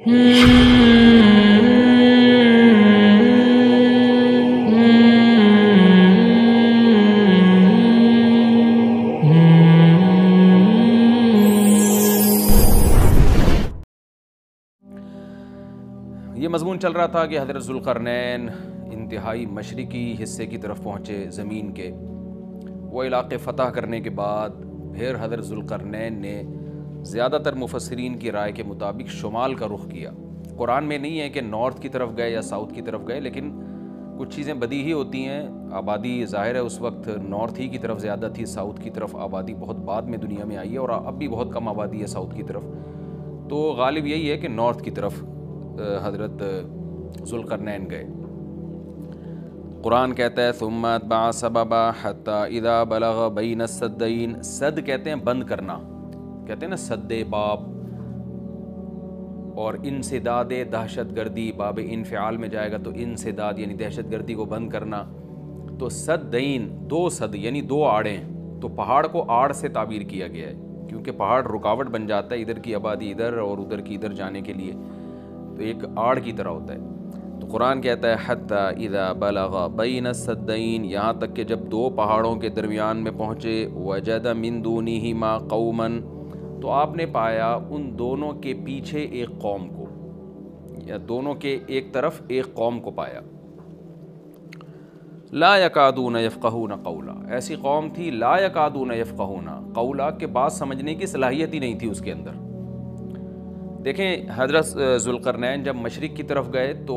یہ مضمون چل رہا تھا کہ حضرت ذوالقرنین انتہائی مشرقی حصے کی طرف پہنچے زمین کے، وہ علاقے فتح کرنے کے بعد پھر حضرت ذوالقرنین نے زیادہ تر مفسرین کی رائے کے مطابق شمال کا رخ کیا۔ قرآن میں نہیں ہے کہ نارتھ کی طرف گئے یا ساؤتھ کی طرف گئے، لیکن کچھ چیزیں بدیہی ہوتی ہیں۔ آبادی ظاہر ہے اس وقت نارتھ ہی کی طرف زیادہ تھی، ساؤتھ کی طرف آبادی بہت بعد میں دنیا میں آئی ہے، اور اب بھی بہت کم آبادی ہے ساؤتھ کی طرف، تو غالب یہی ہے کہ نارتھ کی طرف حضرت ذوالقرنین گئے۔ قرآن کہتا ہے ثم اتبع سببا حتی اذا بلغ بین السدین، سد کہتے ہیں بند کرنا، کہتے ہیں نا سد باب، اور انسداد دہشت گردی، باب انفعال میں جائے گا تو انسداد یعنی دہشت گردی کو بند کرنا، تو سدین دو سد یعنی دو آڑیں، تو پہاڑ کو آڑ سے تعبیر کیا گیا ہے کیونکہ پہاڑ رکاوٹ بن جاتا ہے ادھر کی آبادی ادھر اور ادھر کی ادھر جانے کے لیے، تو ایک آڑ کی طرح ہوتا ہے۔ تو قرآن کہتا ہے حتی اذا بلغ بین السدین، یہاں تک کہ جب دو پہاڑوں کے درمیان میں پہنچے، وجد من دونہما قوما، تو آپ نے پایا ان دونوں کے پیچھے ایک قوم کو، یا دونوں کے ایک طرف ایک قوم کو پایا۔ لا یکادون یفقہون قولا، ایسی قوم تھی لا یکادون یفقہون قولا، کہ بات سمجھنے کی صلاحیت ہی نہیں تھی اس کے اندر۔ دیکھیں حضرت ذوالقرنین جب مشرق کی طرف گئے تو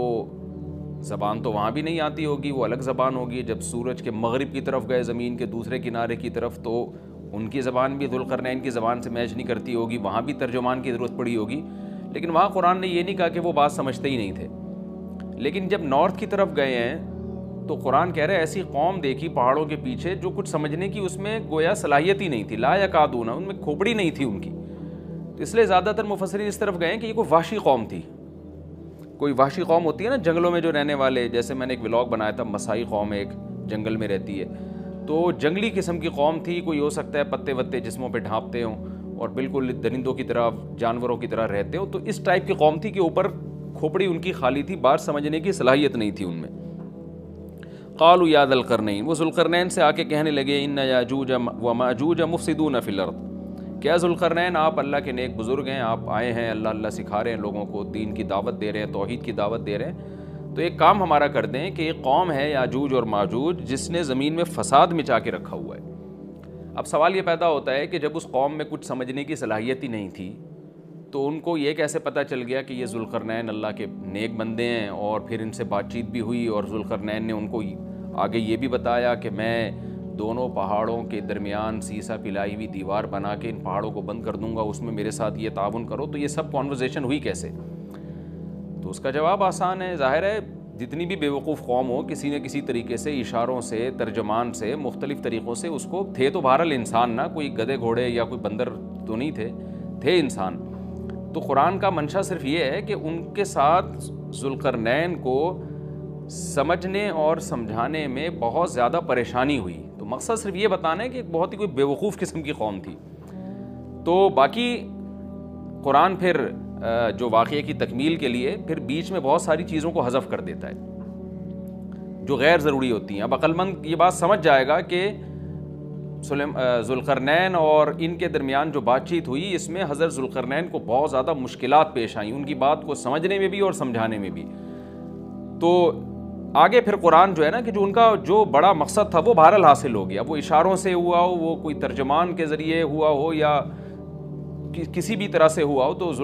زبان تو وہاں بھی نہیں آتی ہوگی، وہ الگ زبان ہوگی۔ جب سورج کے مغرب کی طرف گئے زمین کے دوسرے کنارے کی طرف، تو ان کی زبان بھی ذوالقرنین کی زبان سے میچ نہیں کرتی ہوگی، وہاں بھی ترجمان کی ضرورت پڑی ہوگی، لیکن وہاں قرآن نے یہ نہیں کہا کہ وہ بات سمجھتے ہی نہیں تھے۔ لیکن جب نارتھ کی طرف گئے ہیں تو قرآن کہہ رہے ایسی قوم دیکھی پہاڑوں کے پیچھے جو کچھ سمجھنے کی اس میں گویا صلاحیت ہی نہیں تھی، لا یکادون، ان میں کھوپڑی نہیں تھی ان کی، تو اس لیے زیادہ تر مفسرین اس طرف گئے ہیں کہ یہ کوئی وحشی قوم تھی۔ کوئی وحشی قوم ہوتی ہے نا جنگلوں میں جو رہنے والے، جیسے میں نے ایک ولاگ بنایا تھا، مسائی قوم ایک جنگل میں رہتی ہے، تو جنگلی قسم کی قوم تھی، کوئی ہو سکتا ہے پتے وتے جسموں پہ ڈھانپتے ہوں اور بالکل درندوں کی طرح جانوروں کی طرح رہتے ہوں، تو اس ٹائپ کی قوم تھی کہ اوپر کھوپڑی ان کی خالی تھی، بات سمجھنے کی صلاحیت نہیں تھی ان میں۔ قالوا یا ذا القرنین، وہ ذوالقرنین سے آ کے کہنے لگے ان یاجوج و ماجوج مفسدون فی الارض، کیا ذوالقرنین آپ اللہ کے نیک بزرگ ہیں، آپ آئے ہیں اللہ اللہ سکھا رہے ہیں لوگوں کو، دین کی دعوت دے رہے ہیں، توحید کی دعوت دے رہے ہیں، تو ایک کام ہمارا کر دیں کہ ایک قوم ہے یاجوج اور ماجوج جس نے زمین میں فساد مچا کے رکھا ہوا ہے۔ اب سوال یہ پیدا ہوتا ہے کہ جب اس قوم میں کچھ سمجھنے کی صلاحیت ہی نہیں تھی تو ان کو یہ کیسے پتہ چل گیا کہ یہ ذوالقرنین اللہ کے نیک بندے ہیں، اور پھر ان سے بات چیت بھی ہوئی اور ذوالقرنین نے ان کو آگے یہ بھی بتایا کہ میں دونوں پہاڑوں کے درمیان سیسا پلائی ہوئی دیوار بنا کے ان پہاڑوں کو بند کر دوں گا، اس میں میرے ساتھ یہ تعاون کرو، تو یہ سب کانورزیشن ہوئی کیسے؟ تو اس کا جواب آسان ہے، ظاہر ہے جتنی بھی بیوقوف قوم ہو کسی نہ کسی طریقے سے اشاروں سے، ترجمان سے، مختلف طریقوں سے اس کو، تھے تو بہرحال انسان نہ، کوئی گدھے گھوڑے یا کوئی بندر تو نہیں تھے انسان۔ تو قرآن کا منشا صرف یہ ہے کہ ان کے ساتھ ذوالقرنین کو سمجھنے اور سمجھانے میں بہت زیادہ پریشانی ہوئی، تو مقصد صرف یہ بتانا ہے کہ ایک بہت ہی کوئی بیوقوف قسم کی قوم تھی۔ تو باقی قرآن پھر جو واقعے کی تکمیل کے لیے پھر بیچ میں بہت ساری چیزوں کو حذف کر دیتا ہے جو غیر ضروری ہوتی ہیں۔ اب عقل مند یہ بات سمجھ جائے گا کہ ذوالقرنین اور ان کے درمیان جو بات چیت ہوئی اس میں حضرت ذوالقرنین کو بہت زیادہ مشکلات پیش آئیں، ان کی بات کو سمجھنے میں بھی اور سمجھانے میں بھی۔ تو آگے پھر قرآن جو ہے نا کہ جو ان کا جو بڑا مقصد تھا وہ بہرحال حاصل ہو گیا، وہ اشاروں سے ہوا ہو، وہ کوئی ترجمان کے ذریعے ہوا ہو یا کسی بھی طرح سے ہوا ہو، تو حضرت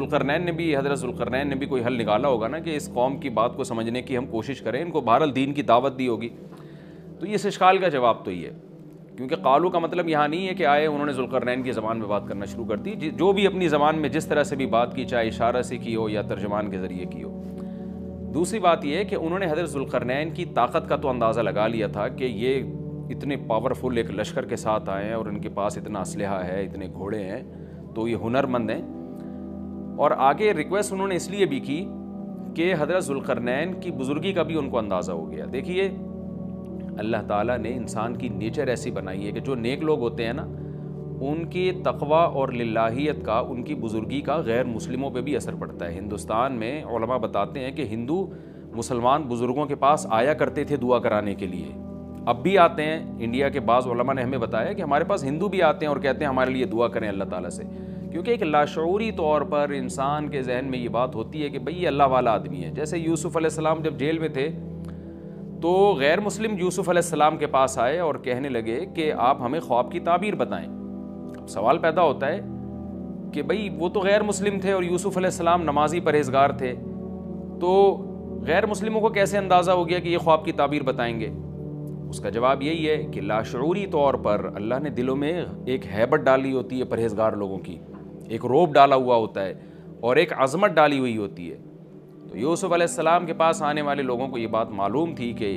ذوالقرنین نے بھی کوئی حل نکالا ہوگا نا کہ اس قوم کی بات کو سمجھنے کی ہم کوشش کریں، ان کو بہرحال دین کی دعوت دی ہوگی۔ تو اس اشکال کا جواب تو یہ ہے، کیونکہ قالو کا مطلب یہاں نہیں ہے کہ آئے انہوں نے ذوالقرنین کی زبان میں بات کرنا شروع کر دی، جو بھی اپنی زبان میں جس طرح سے بھی بات کی، چاہے اشارہ سے کی ہو یا ترجمان کے ذریعے کی ہو۔ دوسری بات یہ ہے کہ انہوں نے حضرت ذوالقرنین کی طاقت کا تو اندازہ لگا لیا تھا کہ یہ اتنے پاورفل ایک لشکر کے ساتھ آئے ہیں اور ان کے پاس اتنا اسلحہ ہے، اتنے گھوڑے ہیں، تو یہ ہنرمند ہیں۔ اور آگے ریکویسٹ انہوں نے اس لیے بھی کی کہ حضرت ذوالقرنین کی بزرگی کا بھی ان کو اندازہ ہو گیا۔ دیکھیے اللہ تعالیٰ نے انسان کی نیچر ایسی بنائی ہے کہ جو نیک لوگ ہوتے ہیں نا ان کی تقوی اور للہیت کا، ان کی بزرگی کا غیر مسلموں پہ بھی اثر پڑتا ہے۔ ہندوستان میں علماء بتاتے ہیں کہ ہندو مسلمان بزرگوں کے پاس آیا کرتے تھے دعا کرانے کے لیے، اب بھی آتے ہیں۔ انڈیا کے بعض علماء نے ہمیں بتایا کہ ہمارے پاس ہندو بھی آتے ہیں اور کہتے ہیں ہمارے لیے دعا کریں اللہ تعالیٰ سے، کیونکہ ایک لاشعوری طور پر انسان کے ذہن میں یہ بات ہوتی ہے کہ بھئی یہ اللہ والا آدمی ہے۔ جیسے یوسف علیہ السلام جب جیل میں تھے تو غیر مسلم یوسف علیہ السلام کے پاس آئے اور کہنے لگے کہ آپ ہمیں خواب کی تعبیر بتائیں۔ سوال پیدا ہوتا ہے کہ بھئی وہ تو غیر مسلم تھے اور یوسف علیہ السلام نمازی پرہیزگار تھے، تو غیر مسلموں کو کیسے اندازہ ہو گیا کہ یہ خواب کی تعبیر بتائیں گے؟ اس کا جواب یہی ہے کہ لاشعوری طور پر اللہ نے دلوں میں ایک ہیبت ڈالی ہوتی ہے پرہیزگار لوگوں کی، ایک روب ڈالا ہوا ہوتا ہے اور ایک عظمت ڈالی ہوئی ہوتی ہے۔ تو یوسف علیہ السلام کے پاس آنے والے لوگوں کو یہ بات معلوم تھی کہ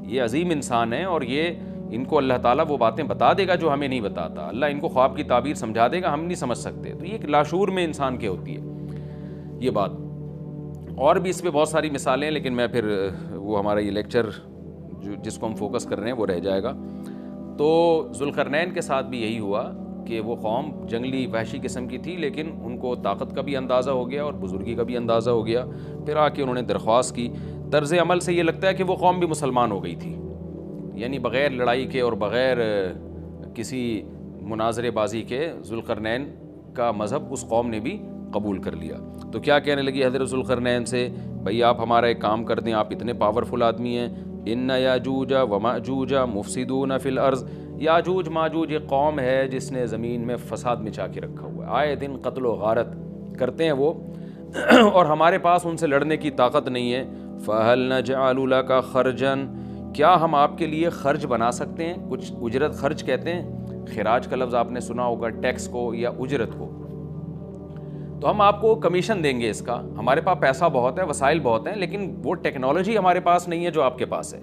یہ عظیم انسان ہے اور یہ ان کو اللہ تعالیٰ وہ باتیں بتا دے گا جو ہمیں نہیں بتاتا، اللہ ان کو خواب کی تعبیر سمجھا دے گا، ہم نہیں سمجھ سکتے۔ تو یہ ایک لاشعور میں انسان کی ہوتی ہے یہ بات، اور بھی اس پہ بہت ساری مثالیں ہیں، لیکن میں پھر وہ ہمارا یہ لیکچر جس کو ہم فوکس کر رہے ہیں وہ رہ جائے گا۔ تو ذوالقرنین کے ساتھ بھی یہی ہوا کہ وہ قوم جنگلی وحشی قسم کی تھی، لیکن ان کو طاقت کا بھی اندازہ ہو گیا اور بزرگی کا بھی اندازہ ہو گیا۔ پھر آ کے انہوں نے درخواست کی، طرز عمل سے یہ لگتا ہے کہ وہ قوم بھی مسلمان ہو گئی تھی، یعنی بغیر لڑائی کے اور بغیر کسی مناظرے بازی کے ذوالقرنین کا مذہب اس قوم نے بھی قبول کر لیا۔ تو کیا کہنے لگی حضرت ذوالقرنین سے، بھئی آپ ہمارا ایک کام کر دیں، آپ اتنے پاورفل آدمی ہیں، ان یاجوج و ماجوج مفسدون فی الارض، یاجوج ماجوج ایک قوم ہے جس نے زمین میں فساد مچا کے رکھا ہوا ہے، آئے دن قتل و غارت کرتے ہیں وہ، اور ہمارے پاس ان سے لڑنے کی طاقت نہیں ہے۔ فَهَلْ نَجْعَلُ لَكَ خَرْجًا، کیا ہم آپ کے لیے خرچ بنا سکتے ہیں؟ کچھ اجرت، خرچ کہتے ہیں، خراج کا لفظ آپ نے سنا ہوگا، ٹیکس کو یا اجرت کو، تو ہم آپ کو کمیشن دیں گے اس کا، ہمارے پاس پیسہ بہت ہے، وسائل بہت ہیں، لیکن وہ ٹیکنالوجی ہمارے پاس نہیں ہے جو آپ کے پاس ہے۔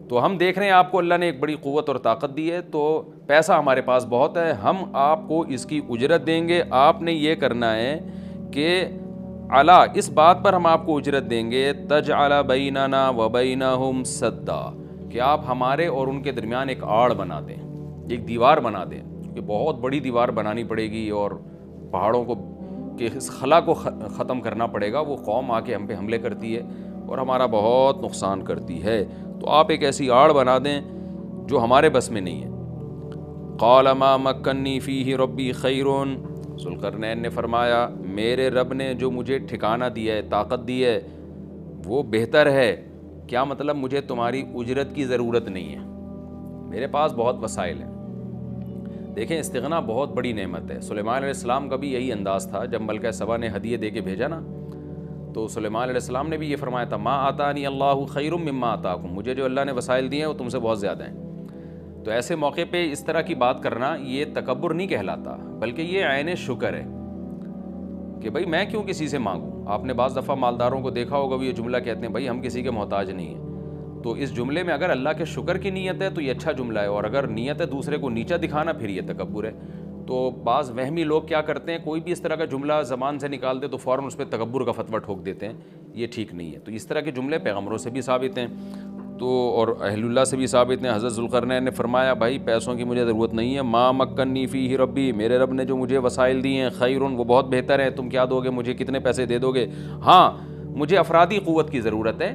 تو ہم دیکھ رہے ہیں آپ کو اللہ نے ایک بڑی قوت اور طاقت دی ہے، تو پیسہ ہمارے پاس بہت ہے، ہم آپ کو اس کی اجرت دیں گے۔ آپ نے یہ کرنا ہے کہ علا، اس بات پر ہم آپ کو اجرت دیں گے، تجعل بیننا و بینہم سدا، کہ آپ ہمارے اور ان کے درمیان ایک آڑ بنا دیں، ایک دیوار بنا دیں، کہ بہت بڑی دیوار بنانی پڑے گی اور پہاڑوں کو کہ اس خلا کو ختم کرنا پڑے گا، وہ قوم آ کے ہم پہ حملے کرتی ہے اور ہمارا بہت نقصان کرتی ہے، تو آپ ایک ایسی آڑ بنا دیں جو ہمارے بس میں نہیں ہے۔ قال ما مکنی فیہ ربی خیر، ذوالقرنین نے فرمایا میرے رب نے جو مجھے ٹھکانہ دیا ہے، طاقت دی ہے، وہ بہتر ہے۔ کیا مطلب؟ مجھے تمہاری اجرت کی ضرورت نہیں ہے، میرے پاس بہت وسائل ہیں۔ دیکھیں استغنا بہت بڑی نعمت ہے۔ سلیمان علیہ السلام کا بھی یہی انداز تھا، جب ملکہ سبا نے ہدیے دے کے بھیجا نا، تو سلیمان علیہ السلام نے بھی یہ فرمایا تھا، ما آتانی اللہ خیر مما آتاکم، مجھے جو اللہ نے وسائل دیے ہیں وہ تم سے بہت زیادہ ہیں۔ تو ایسے موقع پہ اس طرح کی بات کرنا یہ تکبر نہیں کہلاتا، بلکہ یہ عین شکر ہے کہ بھائی میں کیوں کسی سے مانگوں۔ آپ نے بعض دفعہ مالداروں کو دیکھا ہوگا، وہ یہ جملہ کہتے ہیں بھائی ہم کسی کے محتاج نہیں ہیں، تو اس جملے میں اگر اللہ کے شکر کی نیت ہے تو یہ اچھا جملہ ہے، اور اگر نیت ہے دوسرے کو نیچا دکھانا پھر یہ تکبر ہے۔ تو بعض وہمی لوگ کیا کرتے ہیں، کوئی بھی اس طرح کا جملہ زبان سے نکال دے تو فوراً اس پہ تکبر کا فتویٰ ٹھوک دیتے ہیں، یہ ٹھیک نہیں ہے۔ تو اس طرح کے جملے پیغمبروں سے بھی ثابت ہیں تو اور اہل اللہ سے بھی ثابت ہیں۔ حضرت ذوالقرنین نے فرمایا بھائی پیسوں کی مجھے ضرورت نہیں ہے، ما مکنی فیہ ربی، میرے رب نے جو مجھے وسائل دیے ہیں، خیرون، وہ بہت بہتر ہے۔ تم کیا دو گے مجھے، کتنے پیسے دے دو گے؟ ہاں مجھے افرادی قوت کی ضرورت ہے،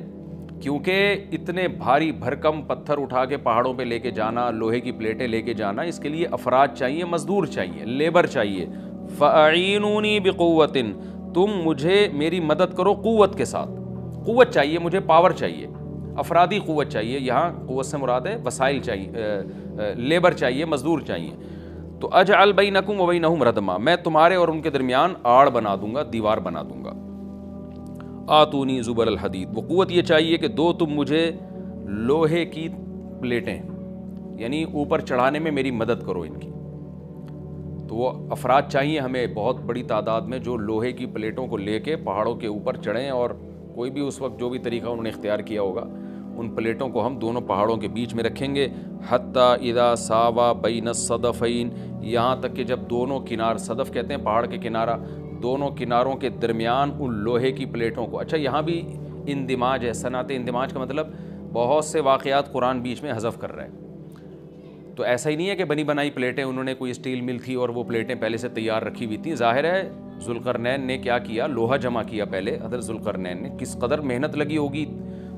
کیونکہ اتنے بھاری بھرکم پتھر اٹھا کے پہاڑوں پہ لے کے جانا، لوہے کی پلیٹیں لے کے جانا، اس کے لیے افراد چاہیے، مزدور چاہیے، لیبر چاہیے۔ فَأَعِینُونِی بِقُوَّةٍ، تم مجھے میری مدد کرو قوت کے ساتھ، قوت چاہیے مجھے، پاور چاہیے، افرادی قوت چاہیے، یہاں قوت سے مراد ہے وسائل چاہیے، لیبر چاہیے، مزدور چاہیے۔ تو اجعل بینکم و بینہم ردما، میں تمہارے اور ان کے درمیان آڑ بنا دوں گا، دیوار بنا دوں گا۔ آتونی زبر الحدید، وہ قوت یہ چاہیے کہ دو تم مجھے لوہے کی پلیٹیں، یعنی اوپر چڑھانے میں میری مدد کرو ان کی۔ تو وہ افراد چاہیے ہمیں بہت بڑی تعداد میں جو لوہے کی پلیٹوں کو لے کے پہاڑوں کے اوپر چڑھیں، اور کوئی بھی اس وقت جو بھی طریقہ انہوں نے اختیار کیا ہوگا، ان پلیٹوں کو ہم دونوں پہاڑوں کے بیچ میں رکھیں گے، حتیٰ اذا ساوا بین الصدفین، یہاں تک کہ جب دونوں کنار، صدف کہتے ہیں پہاڑ کے کنارہ، دونوں کناروں کے درمیان ان لوہے کی پلیٹوں کو۔ اچھا یہاں بھی اندماج ہے، صنعت اندماج کا مطلب بہت سے واقعات قرآن بیچ میں حذف کر رہا ہے۔ تو ایسا ہی نہیں ہے کہ بنی بنائی پلیٹیں، انہوں نے کوئی اسٹیل مل تھی اور وہ پلیٹیں پہلے سے تیار رکھی ہوئی تھیں. ظاہر ہے ذوالقرنین نے کیا کیا، لوہا جمع کیا پہلے. حضرت ذوالقرنین نے کس قدر محنت لگی ہوگی،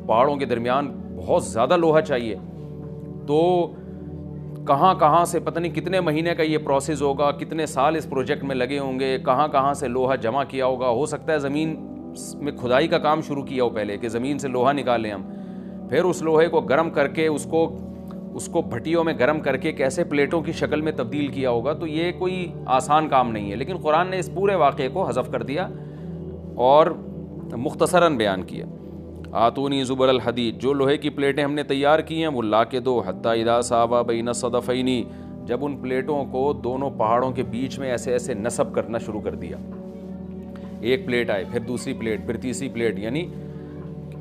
پہاڑوں کے درمیان بہت زیادہ لوہا چاہیے، تو کہاں کہاں سے پتہ نہیں کتنے مہینے کا یہ پروسیس ہوگا، کتنے سال اس پروجیکٹ میں لگے ہوں گے، کہاں کہاں سے لوہا جمع کیا ہوگا. ہو سکتا ہے زمین میں کھدائی کا کام شروع کیا ہو پہلے، کہ زمین سے لوہا نکالیں ہم، پھر اس لوہے کو گرم کر کے اس کو بھٹیوں میں گرم کر کے کیسے پلیٹوں کی شکل میں تبدیل کیا ہوگا. تو یہ کوئی آسان کام نہیں ہے. لیکن قرآن نے اس پورے واقعے کو حذف کر دیا اور مختصراً بیان کیا. آتونی زبر الحدید، جو لوہے کی پلیٹیں ہم نے تیار کی ہیں وہ لا کے دو. حتی اذا ساوا بین الصدفین، جب ان پلیٹوں کو دونوں پہاڑوں کے بیچ میں ایسے ایسے نصب کرنا شروع کر دیا. ایک پلیٹ آئے، پھر دوسری پلیٹ، پھر تیسری پلیٹ. یعنی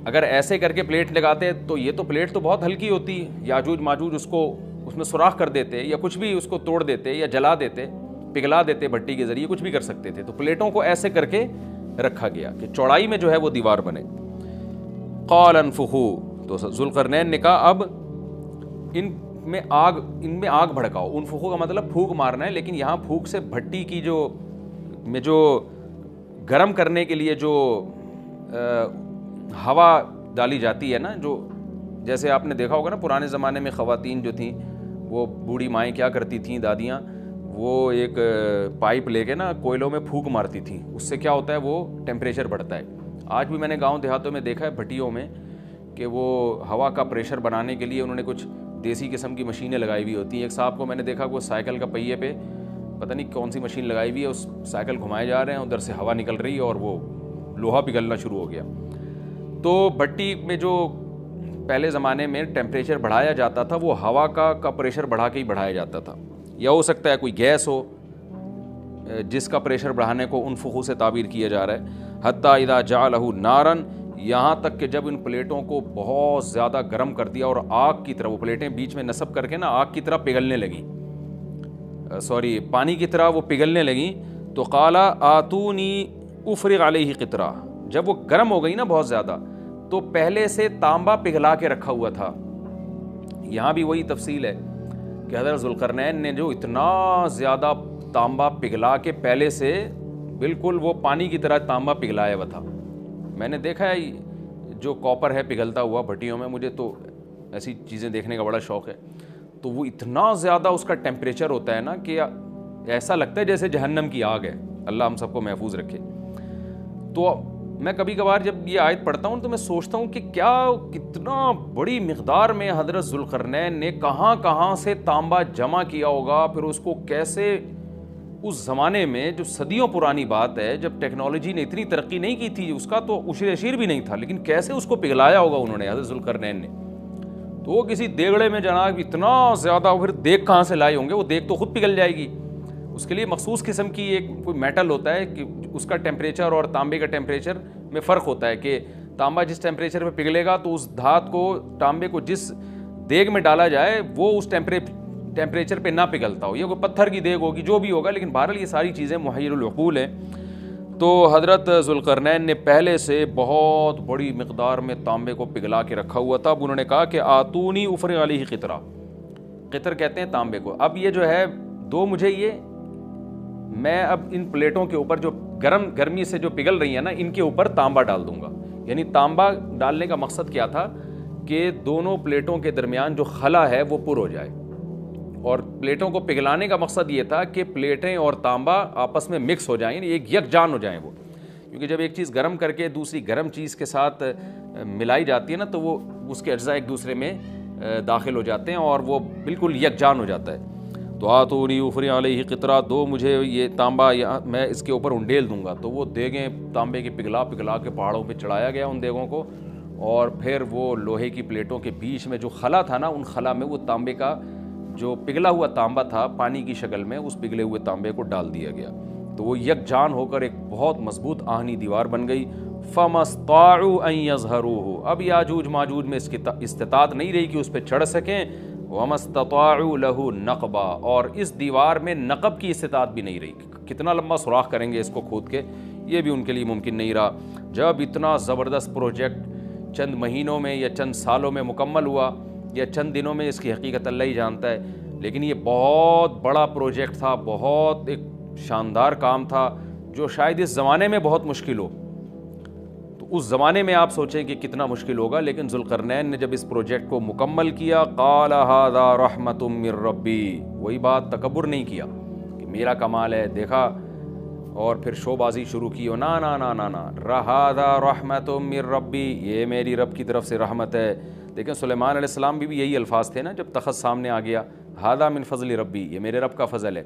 اگر ایسے کر کے پلیٹ لگاتے تو یہ تو پلیٹ تو بہت ہلکی ہوتی ہے، یاجوج ماجوج اس میں سوراخ کر دیتے یا کچھ بھی اس کو توڑ دیتے یا جلا دیتے، پگھلا دیتے بھٹی کے ذریعے، کچھ بھی کر سکتے تھے. تو پلیٹوں کو ایسے کر کے رکھا گیا کہ چوڑائی میں جو ہے وہ دیوار بنے. قال انفخوا، تو ذوالقرنین نے کہا اب ان میں آگ بھڑکاؤ. انفخوا کا مطلب پھونک مارنا ہے، لیکن یہاں پھونک سے بھٹی کی جو گرم کرنے کے لیے جو ہوا ڈالی جاتی ہے نا، جو جیسے آپ نے دیکھا ہوگا نا پرانے زمانے میں خواتین جو تھیں، وہ بوڑھی مائیں کیا کرتی تھیں، دادیاں، وہ ایک پائپ لے کے نا کوئلوں میں پھونک مارتی تھیں. اس سے کیا ہوتا ہے، وہ ٹیمپریچر بڑھتا ہے. آج بھی میں نے گاؤں دیہاتوں میں دیکھا ہے بھٹیوں میں کہ وہ ہوا کا پریشر بنانے کے لیے انہوں نے کچھ دیسی قسم کی مشینیں لگائی ہوئی ہوتی ہیں. ایک صاحب کو میں نے دیکھا کہ وہ سائیکل کا پہیے پہ پتہ نہیں کون سی مشین لگائی ہوئی ہے، اس سائیکل گھمائے جا رہے ہیں، ادھر سے ہوا نکل رہی ہے اور وہ لوہا پگھلنا شروع ہو گیا. تو بھٹی میں جو پہلے زمانے میں ٹیمپریچر بڑھایا جاتا تھا وہ ہوا کا پریشر بڑھا کے ہی بڑھایا جاتا تھا، یا ہو سکتا ہے کوئی گیس ہو جس کا پریشر بڑھانے کو انفخو سے تعبیر کیا جا رہا ہے. حتی اذا جعلہ نارا، یہاں تک کہ جب ان پلیٹوں کو بہت زیادہ گرم کر دیا اور آگ کی طرح، وہ پلیٹیں بیچ میں نصب کر کے نا آگ کی طرح پگھلنے لگیں، پانی کی طرح وہ پگھلنے لگیں. تو قال آتونی افرغ علیہ قطرہ، جب وہ گرم ہو گئی نا بہت زیادہ، تو پہلے سے تانبا پگھلا کے رکھا ہوا تھا. یہاں بھی وہی تفصیل ہے کہ حضرت ذوالقرنین نے جو اتنا زیادہ تانبا پگھلا کے پہلے سے بالکل وہ پانی کی طرح تانبا پگھلایا ہوا تھا. میں نے دیکھا ہے جو کاپر ہے پگھلتا ہوا بھٹیوں میں، مجھے تو ایسی چیزیں دیکھنے کا بڑا شوق ہے. تو وہ اتنا زیادہ اس کا ٹیمپریچر ہوتا ہے نا کہ ایسا لگتا ہے جیسے جہنم کی آگ ہے. اللہ ہم سب کو محفوظ رکھے. تو میں کبھی کبھار جب یہ آیت پڑھتا ہوں تو میں سوچتا ہوں کہ کتنا بڑی مقدار میں حضرت ذوالقرنین نے کہاں کہاں سے تانبا جمع کیا ہوگا، پھر اس کو کیسے اس زمانے میں جو صدیوں پرانی بات ہے، جب ٹیکنالوجی نے اتنی ترقی نہیں کی تھی، اس کا تو عشر اشیر بھی نہیں تھا، لیکن کیسے اس کو پگھلایا ہوگا انہوں نے، حضرت ذوالقرنین نے. تو وہ کسی دیگڑے میں جناب اتنا زیادہ، پھر دیگ کہاں سے لائے ہوں گے، وہ دیگ تو خود پگھل جائے گی. اس کے لیے مخصوص قسم کی ایک کوئی میٹل ہوتا ہے کہ اس کا ٹیمپریچر اور تانبے کا ٹیمپریچر میں فرق ہوتا ہے، کہ تانبا جس ٹیمپریچر پہ پگھلے گا تو اس دھات کو، تانبے کو جس دیگ میں ڈالا جائے وہ اس ٹیمپریچر پہ نہ پگھلتا ہو. یہ کوئی پتھر کی دیگ ہوگی، جو بھی ہوگا، لیکن بہرحال یہ ساری چیزیں محیر العقول ہیں. تو حضرت ذوالقرنین نے پہلے سے بہت بڑی مقدار میں تانبے کو پگھلا کے رکھا ہوا تھا. اب انہوں نے کہا کہ آتونی افرغ علیہ قطرہ، قطر کہتے ہیں تانبے کو. اب یہ جو ہے دو مجھے یہ، میں اب ان پلیٹوں کے اوپر جو گرمی سے جو پگھل رہی ہیں نا، ان کے اوپر تانبا ڈال دوں گا. یعنی تانبا ڈالنے کا مقصد کیا تھا کہ دونوں پلیٹوں کے درمیان جو خلا ہے وہ پر ہو جائے. اور پلیٹوں کو پگھلانے کا مقصد یہ تھا کہ پلیٹیں اور تانبا آپس میں مکس ہو جائیں، یعنی ایک یکجان ہو جائیں وہ. کیونکہ جب ایک چیز گرم کر کے دوسری گرم چیز کے ساتھ ملائی جاتی ہے نا، تو وہ اس کے اجزاء ایک دوسرے میں داخل ہو جاتے ہیں اور وہ بالکل یکجان ہو جاتا ہے. تو آتونی افرغ علیہ قطرہ، دو مجھے یہ تانبا، میں اس کے اوپر انڈیل دوں گا. تو وہ دیگیں تانبے کی پگھلا کے پہاڑوں پہ چڑھایا گیا ان دیگوں کو، اور پھر وہ لوہے کی پلیٹوں کے بیچ میں جو خلا تھا نا، ان خلا میں وہ تانبے کا جو پگھلا ہوا تانبا تھا پانی کی شکل میں، اس پگھلے ہوئے تانبے کو ڈال دیا گیا. تو وہ یکجان ہو کر ایک بہت مضبوط آہنی دیوار بن گئی. فَمَا اسْطَاعُوا أَن يَظْهَرُوهُ، اب یاجوج ماجوج میں اس کی استطاعت نہیں رہی کہ اس پہ چڑھ سکیں. وَمَا اسْتَطَاعُوا لَهُ نَقْبًا، اور اس دیوار میں نقب کی استطاعت بھی نہیں رہی. کتنا لمبا سوراخ کریں گے اس کو کھود کے، یہ بھی ان کے لیے ممکن نہیں رہا. جب اتنا زبردست پروجیکٹ چند مہینوں میں یا چند سالوں میں مکمل ہوا، یا چند دنوں میں، اس کی حقیقت اللہ ہی جانتا ہے، لیکن یہ بہت بڑا پروجیکٹ تھا، بہت ایک شاندار کام تھا جو شاید اس زمانے میں بہت مشکل ہو، تو اس زمانے میں آپ سوچیں کہ کتنا مشکل ہوگا. لیکن ذوالقرنین نے جب اس پروجیکٹ کو مکمل کیا، قال ھذا رحمۃ من ربی، وہی بات، تکبر نہیں کیا کہ میرا کمال ہے، دیکھا اور پھر شو بازی شروع کی، نا نا نا نا نا، ھذا رحمۃ من ربی، یہ میری رب کی طرف سے رحمت ہے. دیکھیں سلیمان علیہ السلام بھی یہی الفاظ تھے نا جب تخت سامنے آ گیا، ھذا من فضل ربی، یہ میرے رب کا فضل ہے.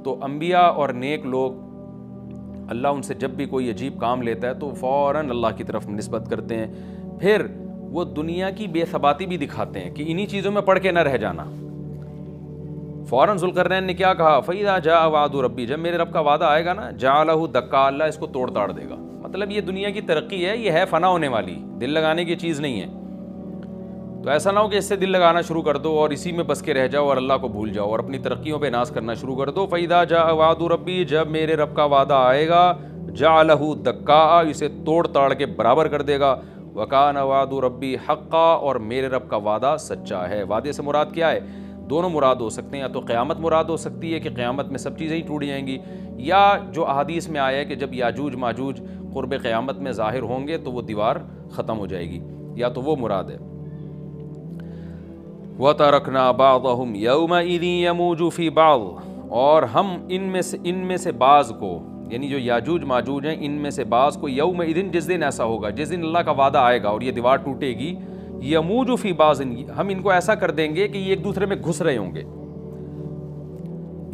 تو انبیاء اور نیک لوگ اللہ ان سے جب بھی کوئی عجیب کام لیتا ہے تو فوراً اللہ کی طرف نسبت کرتے ہیں. پھر وہ دنیا کی بے ثباتی بھی دکھاتے ہیں کہ انہی چیزوں میں پڑھ کے نہ رہ جانا. فوراً ذوالقرنین نے کیا کہا، فَإِذَا جَاءَ وَعْدُ رَبِّي، جب میرے رب کا وعدہ آئے گا نا، جَعَلَهُ دَكَّا، اللہ اس کو توڑ تاڑ دے گا. مطلب یہ دنیا کی ترقی ہے، یہ ہے فنا ہونے والی، دل لگانے کی چیز نہیں ہے. تو ایسا نہ ہو کہ اس سے دل لگانا شروع کر دو اور اسی میں بس کے رہ جاؤ اور اللہ کو بھول جاؤ اور اپنی ترقیوں پہ ناز کرنا شروع کر دو. فَإِذَا جَاءَ وَعْدُ رَبِّي، جب میرے رب کا وعدہ آئے گا، جَعَلَهُ دَكَّا، اسے توڑ تاڑ کے برابر کر دے گا. وَكَانَ وَعْدُ رَبِّي حَقًّا، اور میرے رب کا وعدہ سچا ہے. وعدے سے مراد کیا ہے؟ دونوں مراد ہو سکتے ہیں، یا تو قیامت مراد ہو سکتی ہے کہ قیامت میں سب چیزیں ہی ٹوٹ جائیں گی، یا جو احادیث میں آیا ہے کہ جب یاجوج ماجوج قرب قیامت میں ظاہر ہوں گے تو وہ دیوار ختم ہو جائے گی، یا تو وہ مراد ہے. وَتَرَكْنَا بَعْضَهُمْ يَوْمَئِذٍ يَمُوجُ فِي بَعْضٍ، اور ہم ان میں سے بعض کو، یعنی جو یاجوج ماجوج ہیں ان میں سے بعض کو، یومئذ، جس دن ایسا ہوگا، جس دن اللہ کا وعدہ آئے گا اور یہ دیوار ٹوٹے گی، یموج فی بعض، ہم ان کو ایسا کر دیں گے کہ یہ ایک دوسرے میں گھس رہے ہوں گے.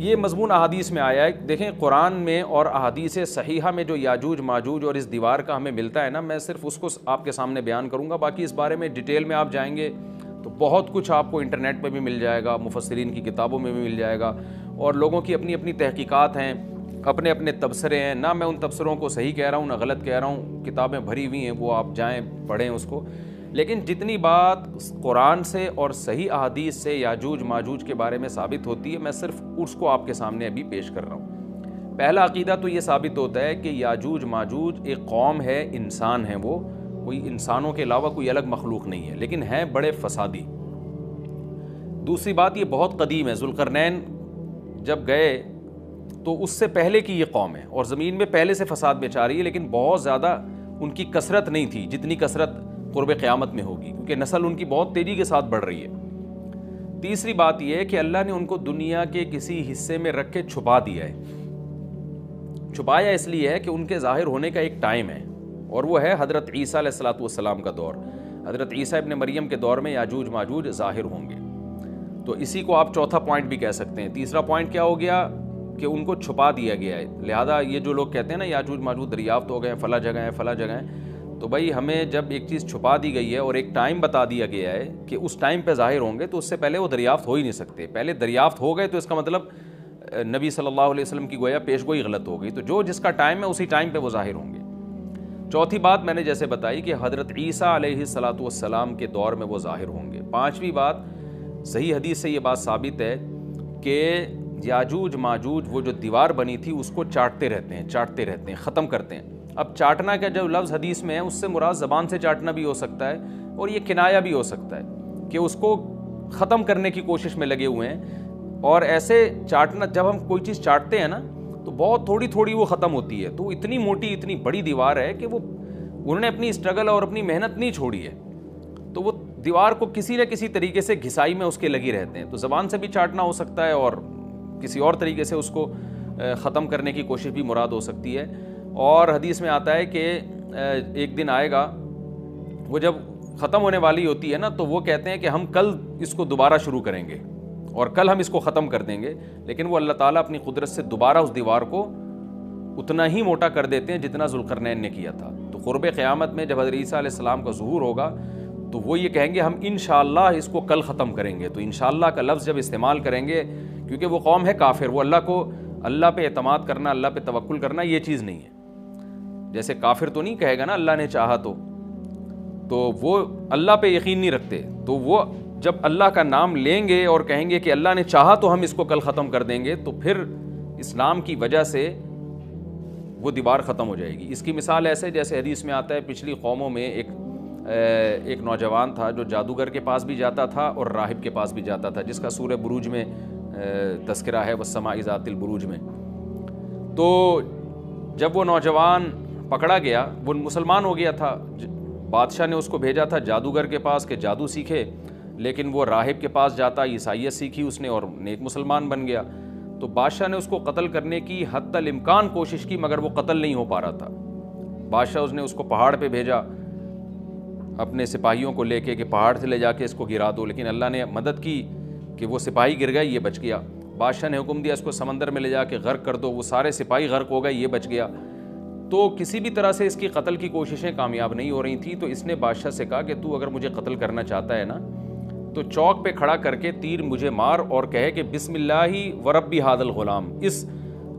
یہ مضمون احادیث میں آیا ہے. دیکھیں قرآن میں اور احادیث صحیحہ میں جو یاجوج ماجوج اور اس دیوار کا ہمیں ملتا ہے نا، میں صرف اس کو آپ کے سامنے بیان کروں گا. باقی اس بارے میں ڈیٹیل میں آپ جائیں گے تو بہت کچھ آپ کو انٹرنیٹ پہ بھی مل جائے گا، مفسرین کی کتابوں میں بھی مل جائے گا، اور لوگوں کی اپنی اپنی تحقیقات ہیں، اپنے اپنے تبصرے ہیں. نہ میں ان تبصروں کو صحیح کہہ رہا ہوں نہ غلط کہہ رہا ہوں، کتابیں بھری ہوئی ہیں، وہ آپ جائیں پڑھیں اس کو. لیکن جتنی بات قرآن سے اور صحیح احادیث سے یاجوج ماجوج کے بارے میں ثابت ہوتی ہے، میں صرف اس کو آپ کے سامنے ابھی پیش کر رہا ہوں. پہلا عقیدہ تو یہ ثابت ہوتا ہے کہ یاجوج ماجوج ایک قوم ہے، انسان ہیں، وہ کوئی انسانوں کے علاوہ کوئی الگ مخلوق نہیں ہے، لیکن ہیں بڑے فسادی. دوسری بات، یہ بہت قدیم ہے. ذوالقرنین جب گئے تو اس سے پہلے کی یہ قوم ہے اور زمین میں پہلے سے فساد مچا رہی ہے، لیکن بہت زیادہ ان کی کثرت نہیں تھی جتنی کثرت قرب قیامت میں ہوگی، کیونکہ نسل ان کی بہت تیزی کے ساتھ بڑھ رہی ہے. تیسری بات یہ ہے کہ اللہ نے ان کو دنیا کے کسی حصے میں رکھ کے چھپا دیا ہے. چھپایا اس لیے ہے کہ ان کے ظاہر ہونے کا ایک ٹائم ہے، اور وہ ہے حضرت عیسیٰ علیہ السلام کا دور. حضرت عیسیٰ ابن مریم کے دور میں یاجوج ماجوج ظاہر ہوں گے. تو اسی کو آپ چوتھا پوائنٹ بھی کہہ سکتے ہیں. تیسرا پوائنٹ کیا ہو گیا کہ ان کو چھپا دیا گیا ہے. لہذا یہ جو لوگ کہتے ہیں نا یاجوج ماجوج دریافت ہو گئے ہیں، فلاں جگہ ہیں فلاں جگہ ہیں، تو بھائی ہمیں جب ایک چیز چھپا دی گئی ہے اور ایک ٹائم بتا دیا گیا ہے کہ اس ٹائم پہ ظاہر ہوں گے، تو اس سے پہلے وہ دریافت ہو ہی نہیں سکتے. پہلے دریافت ہو گئے تو اس کا مطلب نبی صلی اللہ علیہ وسلم کی گویا پیش گوئی غلط ہو گئی. تو جو جس کا ٹائم ہے اسی ٹائم پہ وہ ظاہر ہوں گے. چوتھی بات میں نے جیسے بتائی کہ حضرت عیسیٰ علیہ السلام کے دور میں وہ ظاہر ہوں گے. پانچویں بات، صحیح حدیث سے یہ بات ثابت ہے کہ یاجوج ماجوج وہ جو دیوار بنی تھی اس کو چاٹتے رہتے ہیں، ختم کرتے ہیں. اب چاٹنا کا جو لفظ حدیث میں ہے اس سے مراد زبان سے چاٹنا بھی ہو سکتا ہے، اور یہ کنایا بھی ہو سکتا ہے کہ اس کو ختم کرنے کی کوشش میں لگے ہوئے ہیں. اور ایسے چاٹنا، جب ہم کوئی چیز چاٹتے ہیں نا تو بہت تھوڑی تھوڑی وہ ختم ہوتی ہے. تو اتنی موٹی اتنی بڑی دیوار ہے کہ وہ انہوں نے اپنی اسٹرگل اور اپنی محنت نہیں چھوڑی ہے، تو وہ دیوار کو کسی نہ کسی طریقے سے گھسائی میں اس کے لگی رہتے ہیں. تو زبان سے بھی چاٹنا ہو سکتا ہے اور کسی اور طریقے سے اس کو ختم کرنے کی کوشش بھی مراد ہو سکتی ہے. اور حدیث میں آتا ہے کہ ایک دن آئے گا، وہ جب ختم ہونے والی ہوتی ہے نا تو وہ کہتے ہیں کہ ہم کل اس کو دوبارہ شروع کریں گے اور کل ہم اس کو ختم کر دیں گے. لیکن وہ اللہ تعالیٰ اپنی قدرت سے دوبارہ اس دیوار کو اتنا ہی موٹا کر دیتے ہیں جتنا ذوالقرنین نے کیا تھا. تو قرب قیامت میں جب حضرت عیسیٰ علیہ السلام کا ظہور ہوگا تو وہ یہ کہیں گے ہم انشاءاللہ اس کو کل ختم کریں گے. تو انشاءاللہ کا لفظ جب استعمال کریں گے، کیونکہ وہ قوم ہے کافر، وہ اللہ پہ اعتماد کرنا، اللہ پہ توکل کرنا یہ چیز نہیں ہے. جیسے کافر تو نہیں کہے گا نا اللہ نے چاہا تو وہ اللہ پہ یقین نہیں رکھتے. تو وہ جب اللہ کا نام لیں گے اور کہیں گے کہ اللہ نے چاہا تو ہم اس کو کل ختم کر دیں گے، تو پھر اسلام کی وجہ سے وہ دیوار ختم ہو جائے گی. اس کی مثال ایسے جیسے حدیث میں آتا ہے پچھلی قوموں میں ایک ایک نوجوان تھا جو جادوگر کے پاس بھی جاتا تھا اور راہب کے پاس بھی جاتا تھا، جس کا سورہ بروج میں تذکرہ ہے، والسماء ذات البروج میں۔ تو جب وہ نوجوان پکڑا گیا، وہ مسلمان ہو گیا تھا، بادشاہ نے اس کو بھیجا تھا جادوگر کے پاس کہ جادو سیکھے، لیکن وہ راہب کے پاس جاتا، عیسائیت سیکھی اس نے اور نیک مسلمان بن گیا۔ تو بادشاہ نے اس کو قتل کرنے کی حتی الامکان کوشش کی، مگر وہ قتل نہیں ہو پا رہا تھا۔ بادشاہ نے اس کو پہاڑ پہ بھیجا اپنے سپاہیوں کو لے کے کہ پہاڑ سے لے جا کے اس کو گرا دو، لیکن اللہ نے مدد کی کہ وہ سپاہی گر گئے، یہ بچ گیا۔ بادشاہ نے حکم دیا اس کو سمندر میں لے جا کے غرق کر دو، وہ سارے سپاہی غرق ہو گئے، یہ بچ گیا۔ تو کسی بھی طرح سے اس کی قتل کی کوششیں کامیاب نہیں ہو رہی تھیں، تو اس نے بادشاہ سے کہا کہ تو اگر مجھے قتل کرنا چاہتا ہے نا تو چوک پہ کھڑا کر کے تیر مجھے مار اور کہے کہ بسم اللہ و ربی ھذا الغلام، اس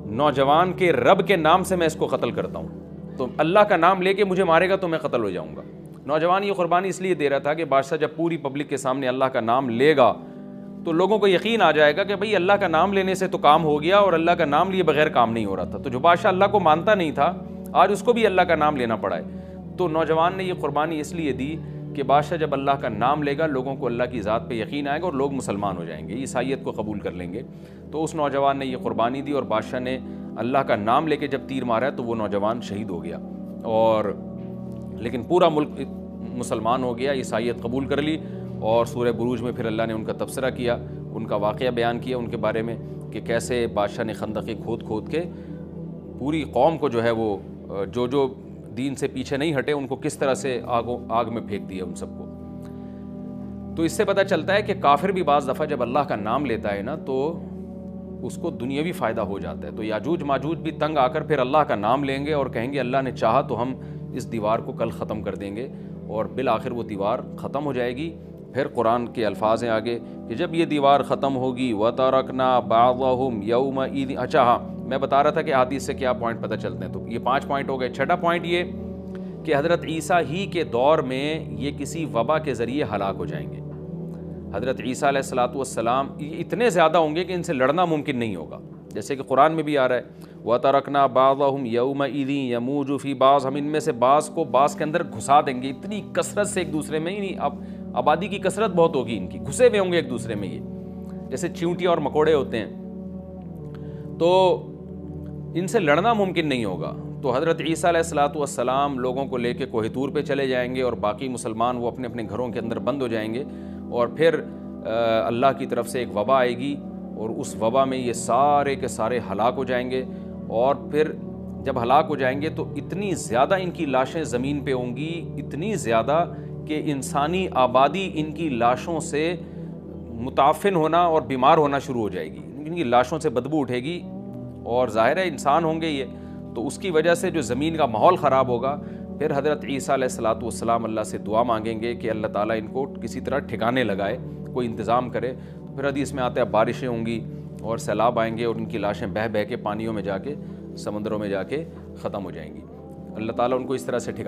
نوجوان کے رب کے نام سے میں اس کو قتل کرتا ہوں، تو اللہ کا نام لے کے مجھے مارے گا تو میں قتل ہو جاؤں گا۔ نوجوان یہ قربانی اس لیے دے رہا تھا کہ بادشاہ جب پوری پبلک کے سامنے اللہ کا نام لے گا تو لوگوں کو یقین آ جائے گا کہ بھئی اللہ کا نام لینے سے تو کام ہو گیا، اور اللہ کا نام لیے بغیر کام نہیں ہو رہا تھا۔ تو جو بادشاہ اللہ کو مانتا نہیں تھا، آج اس کو بھی اللہ کا نام لینا پڑا ہے۔ تو نوجوان نے یہ قربانی اس لیے دی کہ بادشاہ جب اللہ کا نام لے گا، لوگوں کو اللہ کی ذات پہ یقین آئے گا اور لوگ مسلمان ہو جائیں گے، عیسائیت کو قبول کر لیں گے۔ تو اس نوجوان نے یہ قربانی دی اور بادشاہ نے اللہ کا نام لے کے جب تیر مارا تو وہ نوجوان شہید ہو گیا، اور لیکن پورا ملک مسلمان ہو گیا، عیسائیت قبول کر لی۔ اور سورہ بروج میں پھر اللہ نے ان کا تبصرہ کیا، ان کا واقعہ بیان کیا ان کے بارے میں کہ کیسے بادشاہ نے خندقیں کھود کھود کے پوری قوم کو جو ہے وہ جو دین سے پیچھے نہیں ہٹے ان کو کس طرح سے آگ میں پھینک دیا ان سب کو۔ تو اس سے پتہ چلتا ہے کہ کافر بھی بعض دفعہ جب اللہ کا نام لیتا ہے نا تو اس کو دنیاوی فائدہ ہو جاتا ہے۔ تو یاجوج ماجوج بھی تنگ آ کر پھر اللہ کا نام لیں گے اور کہیں گے اللہ نے چاہا تو ہم اس دیوار کو کل ختم کر دیں گے، اور بالآخر وہ دیوار ختم ہو جائے گی۔ پھر قرآن کے الفاظ ہیں آگے کہ جب یہ دیوار ختم ہوگی وَتَرَكْنَا بَعْضَهُمْ يَوْمَئِذٍ۔ اچھا ہاں، میں بتا رہا تھا کہ حدیث سے کیا پوائنٹ پتہ چلتے ہیں، تو یہ 5 پوائنٹ ہو گئے۔ چھٹا پوائنٹ یہ کہ حضرت عیسیٰ ہی کے دور میں یہ کسی وبا کے ذریعے ہلاک ہو جائیں گے۔ حضرت عیسیٰ علیہ الصلوۃ والسلام اتنے زیادہ ہوں گے کہ ان سے لڑنا ممکن نہیں ہوگا، جیسے کہ قرآن میں بھی آ رہا ہے وَتَرَكْنَا بَعْضَهُمْ يَوْمَئِذٍ يَمُوجُ فِي بَعْضٍ، ہم ان میں سے بعض کو بعض کے اندر گھسا دیں گے، اتنی کثرت سے ایک دوسرے میں، اب آبادی کی کثرت بہت ہوگی ان کی، گھسے ہوئے ہوں گے ایک دوسرے میں، یہ جیسے چیونٹیاں اور مکوڑے ہوتے ہیں، تو ان سے لڑنا ممکن نہیں ہوگا۔ تو حضرت عیسیٰ علیہ الصلوۃ والسلام لوگوں کو لے کے کوہ طور پہ چلے جائیں گے، اور باقی مسلمان وہ اپنے اپنے گھروں کے اندر بند ہو جائیں گے، اور پھر اللہ کی طرف سے ایک وبا آئے گی، اور اس وبا میں یہ سارے کے سارے ہلاک ہو جائیں گے۔ اور پھر جب ہلاک ہو جائیں گے تو اتنی زیادہ ان کی لاشیں زمین پہ ہوں گی، اتنی زیادہ کہ انسانی آبادی ان کی لاشوں سے متعفن ہونا اور بیمار ہونا شروع ہو جائے گی، ان کی لاشوں سے بدبو اٹھے گی، اور ظاہر ہے انسان ہوں گے یہ، تو اس کی وجہ سے جو زمین کا ماحول خراب ہوگا۔ پھر حضرت عیسیٰ علیہ الصلوۃ والسلام اللہ سے دعا مانگیں گے کہ اللہ تعالیٰ ان کو کسی طرح ٹھکانے لگائے، کوئی انتظام کرے۔ تو پھر حدیث میں آتا ہے بارشیں ہوں گی اور سیلاب آئیں گے، اور ان کی لاشیں بہہ بہہ کے پانیوں میں جا کے، سمندروں میں جا کے ختم ہو جائیں گی۔ اللہ تعالیٰ ان کو اس طرح سے ٹھکانے